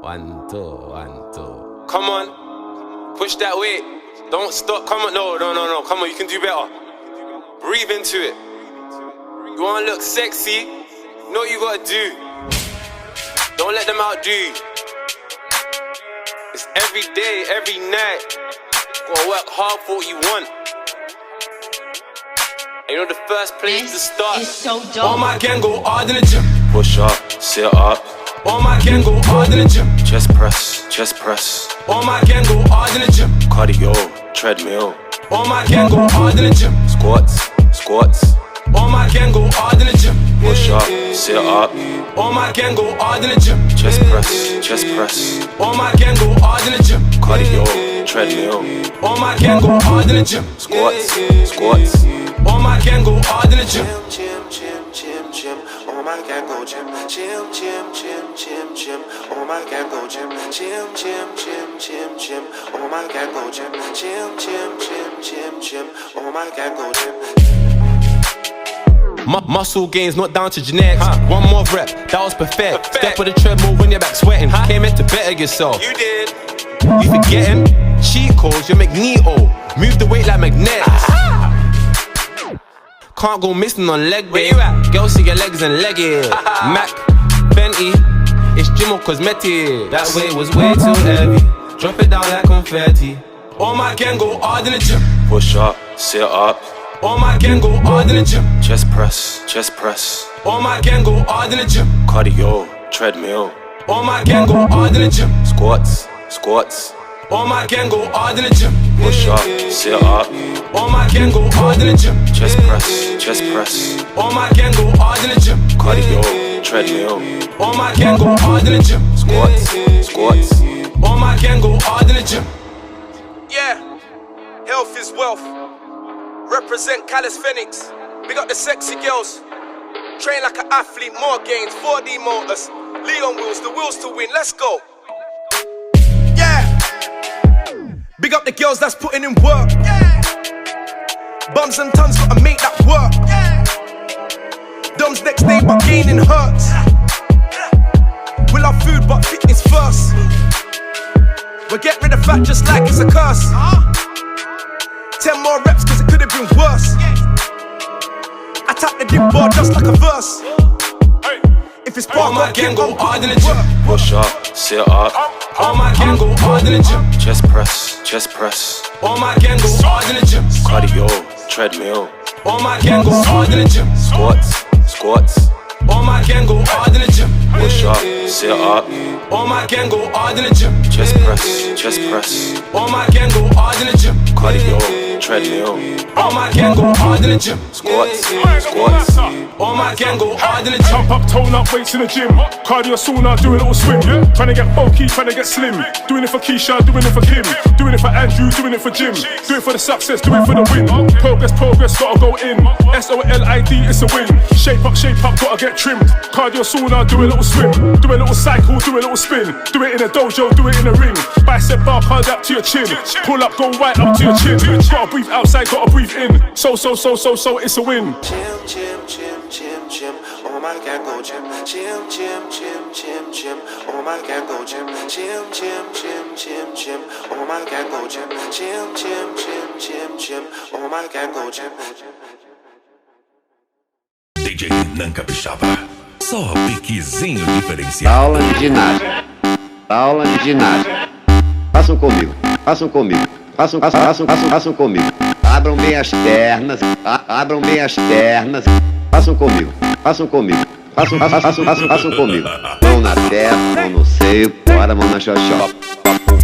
1, 2, 1, 2. Come on, push that weight. Don't stop. Come on, no. Come on, you can do better. Breathe into it. You wanna look sexy? Know what you gotta do. Don't let them outdo you. It's every day, every night. Gotta work hard for what you want. And you know the first place to start. So dope. All my gang go hard in the gym. Push up, sit up. All my gang go hard in the gym. Chest press, chest press. All my gang go hard in the gym. Cardio, treadmill. All my gang go hard in the gym. Squats, squats. All my gang go hard in the gym. Push up, sit up. All my gang go hard in the gym. Chest press, chest press. All my gang go hard in the gym. Cardio, treadmill. All my gang go hard in the gym. Squats, squats. All my gang go hard in the gym. Gym. All my gang go gym. Gym. All my gang go gym. Gym. All my gang go gym. Gym. All my gang go gym. Muscle gains not down to genetics. One more rep, that was perfect. Step with the treadmill when you're back sweating. Came in to better yourself. You did. You forgetting? Cheat codes, you're Magneto. Move the weight like magnetics. Can't go missing on leg day. Where you at? Girl, see your legs and leg it. Mac, Fenty, it's Jimmo Cosmetic. That weight was way too heavy. Drop it down like confetti. All my gang go hard in the gym. Push up, sit up. All my gang go hard in the gym. Chest press, chest press. All my gang go hard in the gym. Cardio, treadmill. All my gang go hard in the gym. Squats, squats. All my gang go hard in the gym. Push up, sit up. All my gang go hard in the gym. Chest press, chest press. All my gang go hard in the gym. Cardio, treadmill. All my gang go hard in the gym. Squats, squats. All my gang go hard in the gym. Yeah, health is wealth. Represent calisthenics. Big up the sexy girls. Train like an athlete, more gains, 4D motors. Leon wheels, the wheels to win, let's go. Yeah. Big up the girls that's putting in work. Yeah. Bums and tons gotta make that work. Yeah. Dumbs next day but gaining hurts. We love food but fitness first. We'll get rid of fat just like it's a curse. 10 more reps cause it could have been worse. I tap the dip bar just like a verse. If it's All my gang go hard in the gym. Push up, sit up. All my gang go hard in the gym. Chest press, chest press. All my gang go hard in the gym. Cardio, treadmill. All my gang go hard in the gym. Squats, squats. All my gang go hard in the gym. Push up, sit up. All my gang go hard in the gym. Chest press, chest press. All my gang go hard in the gym. Cardio, treadmill. All my gang go hard in the gym. Squats, squats. All my gang go hard in the gym. Pump up, tone up, weights in the gym. Cardio sauna, do a little swim. Trying to get bulky, trying to get slim. Doing it for Keisha, doing it for Kim. Doing it for Andrew, doing it for Jim. Do it for the success, do it for the win. Progress, gotta go in. SOLID, it's a win. Shape up, gotta get trimmed. Cardio sauna, do a little swim. Do a little cycle, do a little spin. Do it in a dojo, do it in a ring. Bicep bar, hard up to your chin. Pull up, go right up to your chin. Gotta breathe outside, gotta breathe in. So, it's a win. Gym. All my gang go gym. Gym. All my gang go gym. Gym. All my gang go gym. Gym. All my gang go gym. DJ Nan Capixaba. Só piquezinho diferenciado. Aula de ginástica. Aula de ginástica. Façam comigo. Façam comigo. Façam comigo. Abram bem as pernas. Abram bem as pernas. Façam comigo. Façam comigo. Façam comigo. Mão na testa, mão no seio, bora mão na xoxó.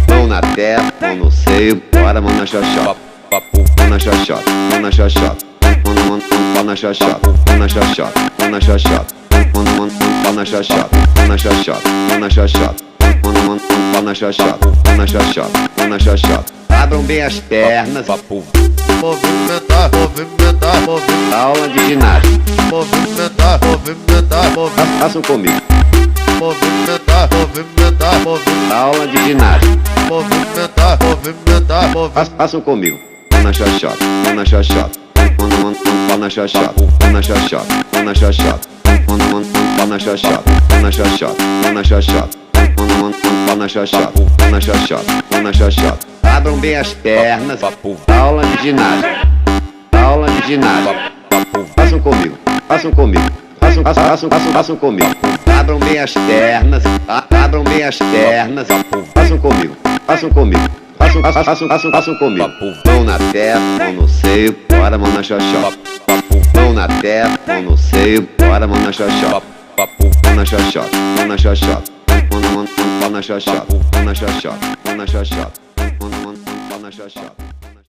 Mão na testa, mão no seio, bora mão na xoxó. Mão na xoxó, mão na xoxó. Mão na xoxó, mão na xoxó, mão na xoxó. Mão na xoxó, mão na xoxó, mão na xoxó. Mão na xoxó, mão na xoxó, mão na xoxó. Abram bem as pernas. Movimentar. Aula de ginástica. Movimentar. Façam comigo. Movimentar. Aula de ginástica. Movimentar. Façam comigo. Mão na xoxota, mão na xoxota. Mão na xoxota, mão na xoxota, mão na xoxota. Mão na xoxota, mão na xoxota, mão na xoxota. pau na xoxota, pau na xoxota, pau na xoxota. Abram bem as pernas, aula de ginástica, aula de ginástica. Façam comigo, façam comigo, façam comigo. Abram bem as pernas, abram bem as pernas. Façam comigo, façam comigo, façam comigo. Mão na testa, mão no seio, bora mão na xoxota. Mão na testa, mão no seio, bora mão na xoxota. Mão na xoxota, mão na xoxota. Mão na xoxota, mão na xoxota, mão na xoxota, mão na xoxota.